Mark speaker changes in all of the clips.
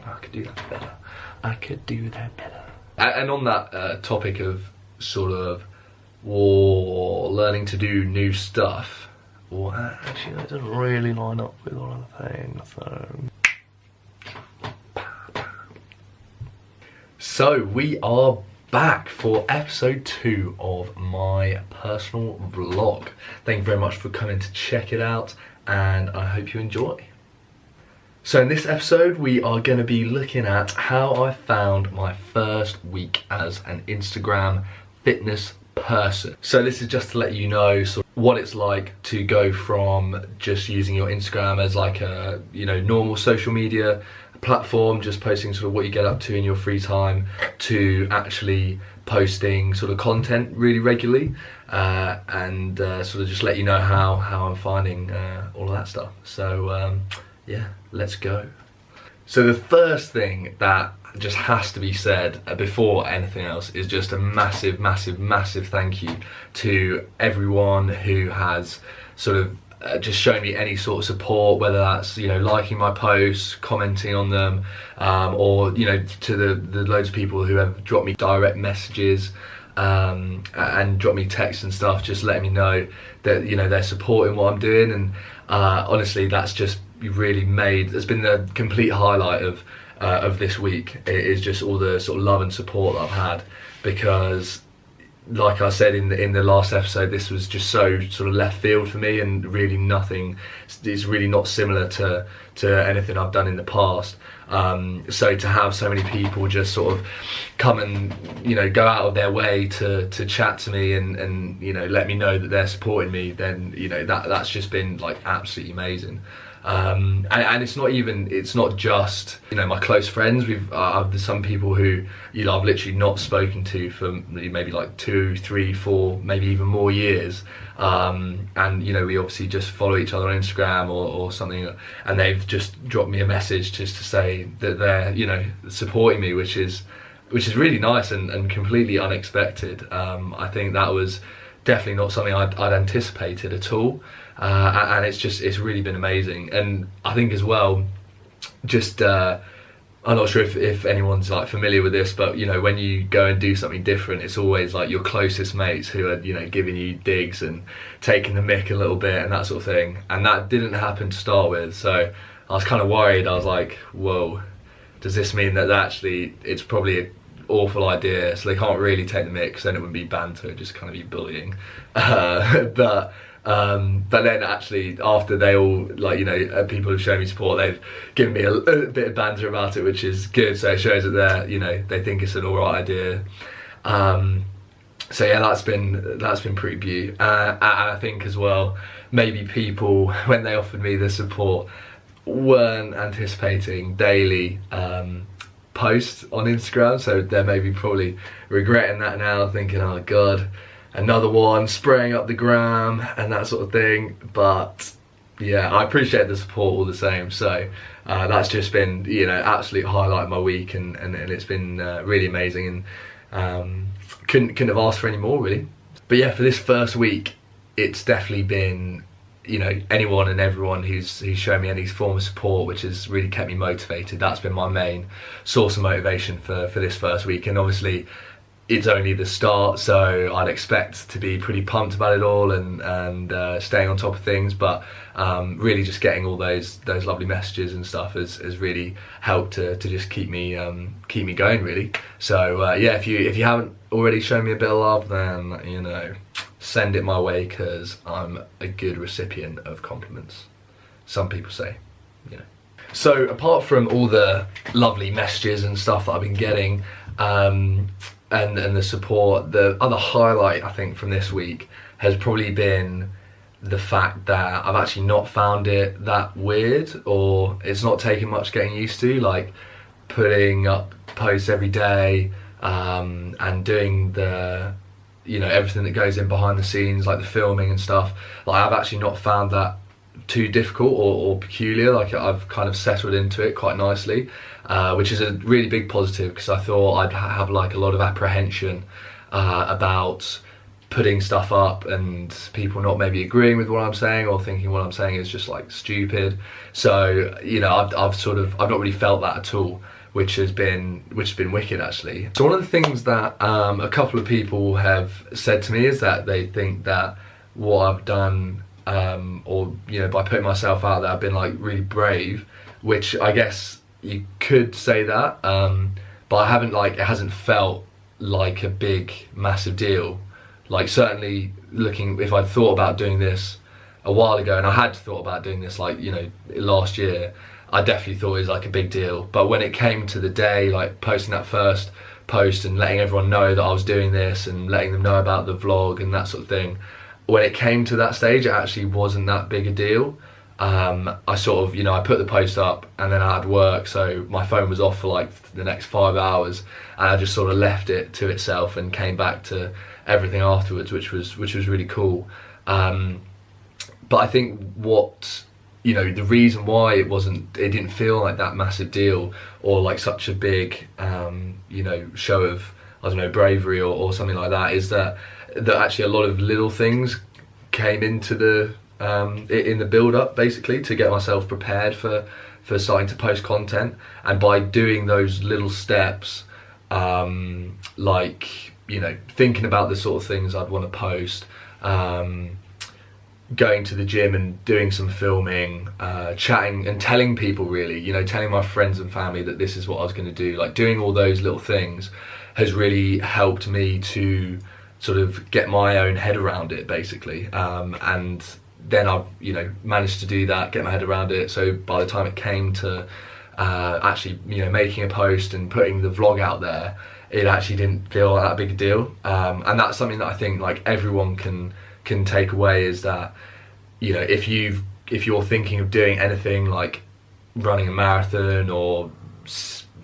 Speaker 1: I could do that better. I could do that better. And on that topic of sort of learning to do new stuff, well, actually that doesn't really line up with what I'm saying, so we are back for episode 2 of my personal vlog. Thank you very much for coming to check it out, and I hope you enjoy. So in this episode we are going to be looking at how I found my first week as an Instagram fitness person. So this is just to let you know sort of what it's like to go from just using your Instagram as like a normal social media platform, just posting sort of what you get up to in your free time, to actually posting sort of content really regularly, and sort of just let you know how I'm finding all of that stuff. So yeah, let's go. So the first thing that just has to be said before anything else is just a massive thank you to everyone who has sort of just shown me any sort of support, whether that's liking my posts, commenting on them, or to the loads of people who have dropped me direct messages and dropped me texts and stuff, just letting me know that they're supporting what I'm doing. And honestly, that's just really it's been the complete highlight of this week. It is just all the sort of love and support that I've had, because like I said in the last episode, this was just so sort of left field for me, and really nothing, it's really not similar to anything I've done in the past. So to have so many people just sort of come and go out of their way to chat to me and let me know that they're supporting me, then that's just been like absolutely amazing. And it's not just my close friends. There's some people who I've literally not spoken to for maybe like 2, 3, 4, maybe even more years, and we obviously just follow each other on Instagram or something, and they've just dropped me a message just to say that they're supporting me, which is really nice and completely unexpected. I think that was definitely not something I'd anticipated at all. And it's really been amazing. And I think as well, just I'm not sure if anyone's like familiar with this, but when you go and do something different, it's always like your closest mates who are giving you digs and taking the mick a little bit and that sort of thing. And that didn't happen to start with, so I was kind of worried. I was like, whoa, does this mean that actually it's probably an awful idea, so they can't really take the mick, because then it would be banter, it'd just kind of be bullying. But then actually, after they all people have shown me support, they've given me a bit of banter about it, which is good. So it shows that they think it's an alright idea. So yeah, that's been pretty beaut. And I think as well, maybe people, when they offered me the support, weren't anticipating daily posts on Instagram, so they're maybe probably regretting that now, thinking, oh god, another one, spraying up the gram and that sort of thing. But yeah, I appreciate the support all the same. So that's just been absolute highlight of my week, and it's been really amazing, and couldn't have asked for any more really. But yeah, for this first week, it's definitely been anyone and everyone who's shown me any form of support, which has really kept me motivated. That's been my main source of motivation for this first week. And obviously it's only the start, so I'd expect to be pretty pumped about it all and staying on top of things, but really just getting all those lovely messages and stuff has really helped to just keep me going really. So yeah, if you haven't already shown me a bit of love, then send it my way, because I'm a good recipient of compliments, some people say. So apart from all the lovely messages and stuff that I've been getting, and the support, the other highlight I think from this week has probably been the fact that I've actually not found it that weird, or it's not taken much getting used to, like putting up posts every day, and doing the everything that goes in behind the scenes, like the filming and stuff. Like I've actually not found that too difficult or peculiar. Like I've kind of settled into it quite nicely, which is a really big positive, because I thought I'd have like a lot of apprehension about putting stuff up and people not maybe agreeing with what I'm saying, or thinking what I'm saying is just like stupid. So I've not really felt that at all. which has been wicked actually. So one of the things that a couple of people have said to me is that they think that what I've done, or you know, by putting myself out there, I've been like really brave, which I guess you could say that, but I haven't, like, it hasn't felt like a big massive deal. Like, certainly looking, if I'd thought about doing this a while ago, and I had thought about doing this, like, you know, last year, I definitely thought it was like a big deal. But when it came to the day, like posting that first post and letting everyone know that I was doing this and letting them know about the vlog and that sort of thing, when it came to that stage, it actually wasn't that big a deal. I sort of, you know, I put the post up and then I had work, so my phone was off for like the next 5 hours, and I just sort of left it to itself and came back to everything afterwards, which was really cool. But I think what, you know, the reason why it didn't feel like that massive deal or like such a big, you know, show of, I don't know, bravery or something like that, is that actually a lot of little things came into the in the build-up, basically, to get myself prepared for starting to post content. And by doing those little steps, like, you know, thinking about the sort of things I'd want to post, going to the gym and doing some filming, chatting and telling people, really, you know, telling my friends and family that this is what I was going to do, like doing all those little things has really helped me to sort of get my own head around it, basically. And then I've, you know, managed to do that, get my head around it. So by the time it came to actually, you know, making a post and putting the vlog out there, it actually didn't feel like that big a deal. And that's something that I think like everyone can take away, is that, you know, if you're thinking of doing anything like running a marathon or,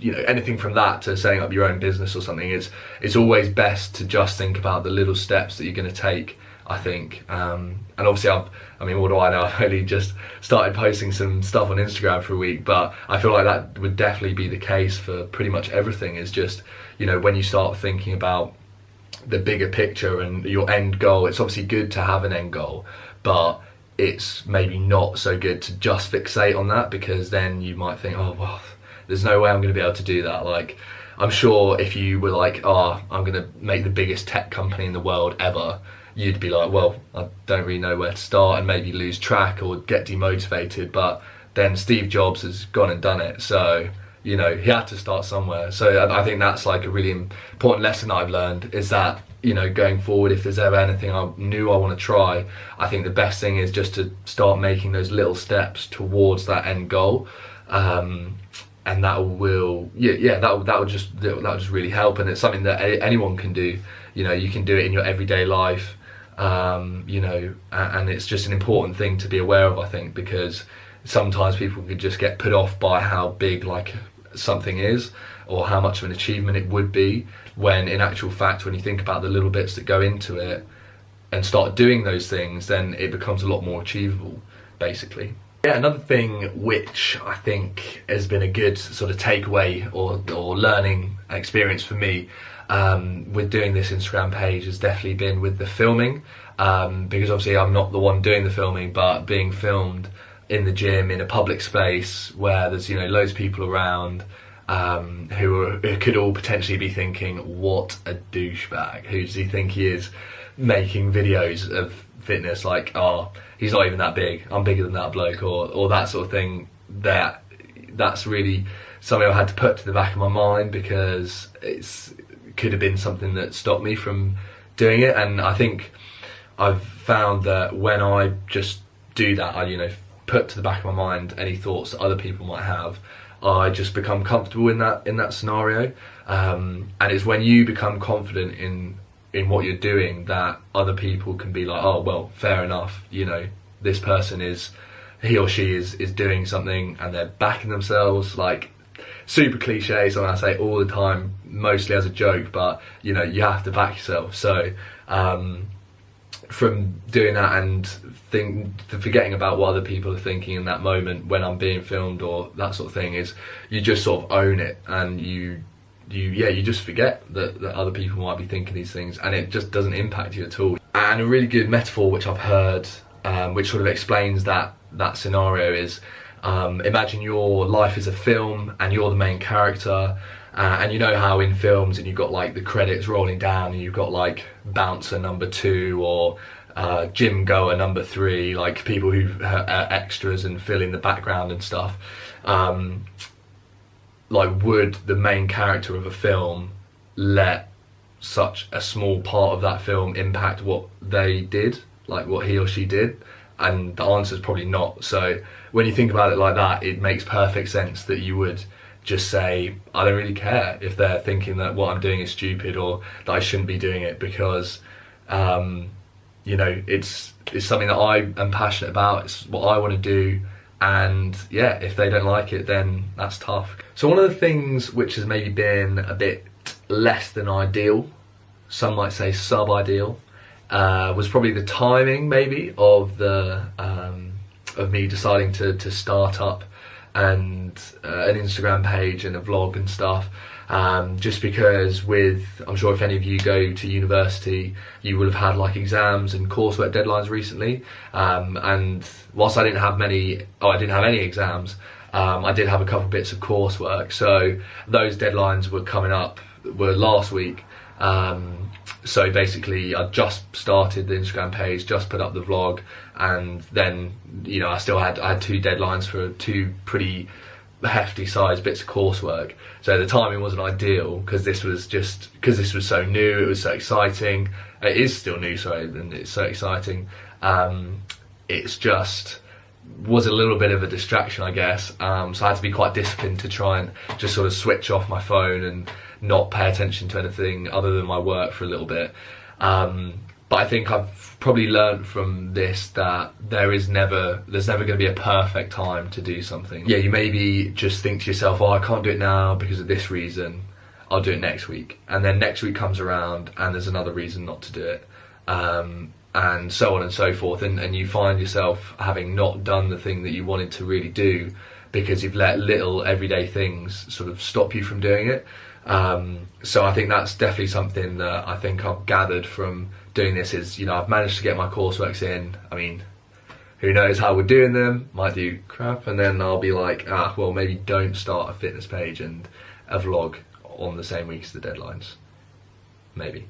Speaker 1: you know, anything from that to setting up your own business or something, it's always best to just think about the little steps that you're going to take, I think. And obviously I mean, what do I know? I've only just started posting some stuff on Instagram for a week, but I feel like that would definitely be the case for pretty much everything. Is just, you know, when you start thinking about the bigger picture and your end goal, it's obviously good to have an end goal, but it's maybe not so good to just fixate on that, because then you might think, oh well, there's no way I'm going to be able to do that. Like, I'm sure if you were like, oh, I'm going to make the biggest tech company in the world ever, you'd be like, well, I don't really know where to start, and maybe lose track or get demotivated. But then Steve Jobs has gone and done it, so, you know, he had to start somewhere. So I think that's like a really important lesson that I've learned, is that, you know, going forward, if there's ever anything new I want to try, I think the best thing is just to start making those little steps towards that end goal. And that will, that will just really help. And it's something that anyone can do. You know, you can do it in your everyday life. You know, and it's just an important thing to be aware of, I think, because sometimes people could just get put off by how big like something is, or how much of an achievement it would be, when in actual fact, when you think about the little bits that go into it and start doing those things, then it becomes a lot more achievable, basically. Yeah, another thing which I think has been a good sort of takeaway or learning experience for me with doing this Instagram page has definitely been with the filming, because obviously I'm not the one doing the filming, but being filmed in the gym in a public space where there's, you know, loads of people around, who could all potentially be thinking, what a douchebag, who does he think he is, making videos of fitness, like, oh, he's not even that big, I'm bigger than that bloke, or that sort of thing. That's really something I had to put to the back of my mind, because it could have been something that stopped me from doing it. And I think I've found that when I just do that, I, you know, put to the back of my mind any thoughts that other people might have, I just become comfortable in that scenario. And it's when you become confident in what you're doing that other people can be like, oh well, fair enough, you know, this person he or she is doing something and they're backing themselves. Like, super cliche, something I say all the time, mostly as a joke, but you know, you have to back yourself. So from doing that and forgetting about what other people are thinking in that moment when I'm being filmed or that sort of thing, is you just sort of own it, and you just forget that other people might be thinking these things, and it just doesn't impact you at all. And a really good metaphor which I've heard, which sort of explains that scenario, is Imagine your life is a film and you're the main character, and you know how in films and you've got like the credits rolling down and you've got like bouncer number 2 or gym goer number 3, like people who are extras and fill in the background and stuff. Like, would the main character of a film let such a small part of that film impact what they did, like what he or she did? And the answer is probably not. So when you think about it like that, it makes perfect sense that you would just say, I don't really care if they're thinking that what I'm doing is stupid or that I shouldn't be doing it, because you know, it's something that I am passionate about, it's what I want to do, and yeah, if they don't like it, then that's tough. So one of the things which has maybe been a bit less than ideal, some might say sub-ideal, was probably the timing maybe of the of me deciding to start up and an Instagram page and a vlog and stuff. Just because I'm sure if any of you go to university, you will have had like exams and coursework deadlines recently, and whilst I didn't have any exams, I did have a couple bits of coursework, so those deadlines were last week. So basically I just started the Instagram page, just put up the vlog, and then, you know, I had 2 deadlines for 2 pretty hefty sized bits of coursework. So the timing wasn't ideal, because this was so new, it was so exciting. It is still new, sorry, and it's so exciting. It's just was a little bit of a distraction, I guess. So I had to be quite disciplined to try and just sort of switch off my phone and not pay attention to anything other than my work for a little bit. But I think I've probably learned from this that there's never going to be a perfect time to do something. Yeah, you maybe just think to yourself, oh, I can't do it now because of this reason, I'll do it next week. And then next week comes around and there's another reason not to do it. And so on and so forth. And you find yourself having not done the thing that you wanted to really do because you've let little everyday things sort of stop you from doing it. So I think that's definitely something that I think I've gathered from doing this is, you know, I've managed to get my courseworks in. I mean, who knows how we're doing them, might do crap, and then I'll be like, well, maybe don't start a fitness page and a vlog on the same week as the deadlines. Maybe.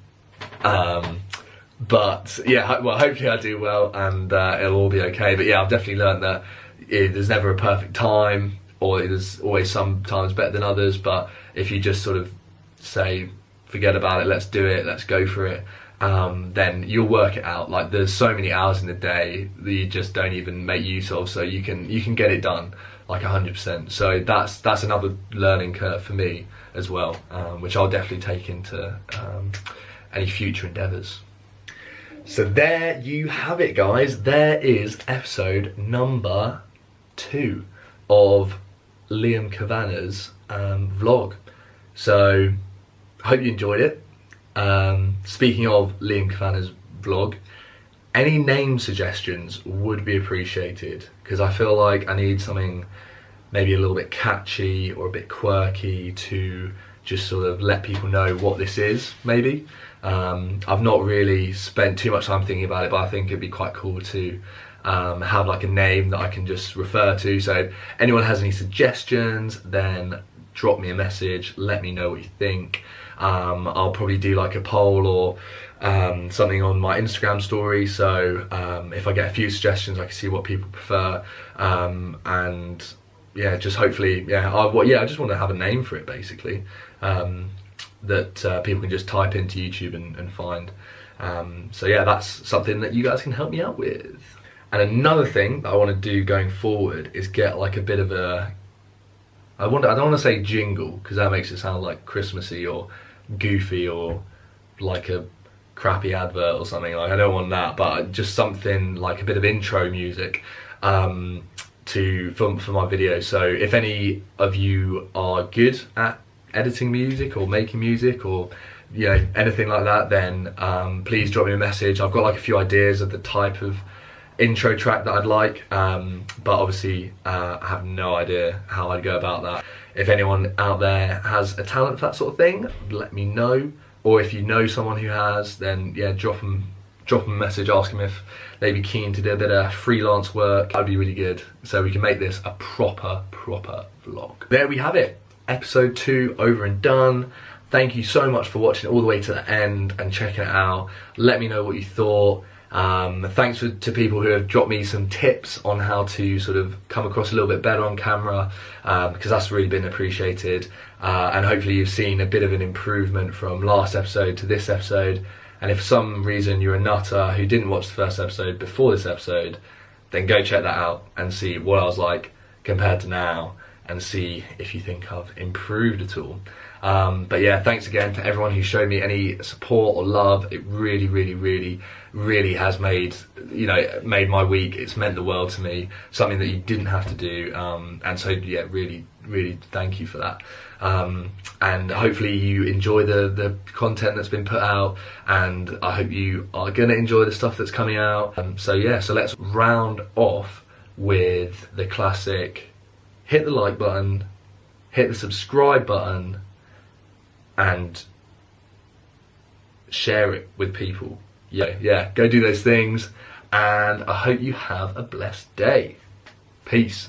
Speaker 1: But yeah, well, hopefully I do well and it'll all be okay. But yeah, I've definitely learned that there's never a perfect time, or there's always some times better than others, but if you just sort of say, forget about it, let's do it, let's go for it, then you'll work it out. Like, there's so many hours in the day that you just don't even make use of, so you can get it done like 100%. So that's another learning curve for me as well, which I'll definitely take into any future endeavours. So there you have it, guys. There is episode number 2 of Liam Kavanaugh's vlog. So I hope you enjoyed it. Speaking of Liam Kavanaugh's vlog, any name suggestions would be appreciated, because I feel like I need something maybe a little bit catchy or a bit quirky to just sort of let people know what this is, maybe. I've not really spent too much time thinking about it, but I think it'd be quite cool to have like a name that I can just refer to. So if anyone has any suggestions, then drop me a message, let me know what you think. I'll probably do like a poll or something on my Instagram story, so if I get a few suggestions, I can see what people prefer, and yeah, just hopefully, I just want to have a name for it, basically, that people can just type into YouTube and find. So yeah, that's something that you guys can help me out with. And another thing that I want to do going forward is get like a bit of a, I don't want to say jingle, because that makes it sound like Christmassy or goofy or like a crappy advert or something. Like, I don't want that, but just something like a bit of intro music for my videos. So if any of you are good at editing music or making music, or you know, anything like that, then please drop me a message. I've got like a few ideas of the type of intro track that I'd like, but obviously I have no idea how I'd go about that. If anyone out there has a talent for that sort of thing, let me know, or if you know someone who has, then yeah, drop them drop them a message, ask them if they'd be keen to do a bit of freelance work. That'd be really good. So we can make this a proper vlog. There we have it. Episode 2 over and done. Thank you so much for watching all the way to the end and checking it out. Let me know what you thought. Thanks to people who have dropped me some tips on how to sort of come across a little bit better on camera, because that's really been appreciated. And hopefully you've seen a bit of an improvement from last episode to this episode. And if for some reason you're a nutter who didn't watch the first episode before this episode, then go check that out and see what I was like compared to now, and see if you think I've improved at all. But yeah, thanks again to everyone who showed me any support or love. It really has made, you know, made my week. It's meant the world to me, something that you didn't have to do. And so yeah, really thank you for that. And hopefully you enjoy the content that's been put out, and I hope you are gonna enjoy the stuff that's coming out. So yeah, so let's round off with the classic: hit the like button, hit the subscribe button, and share it with people. Yeah, go do those things, and I hope you have a blessed day. Peace.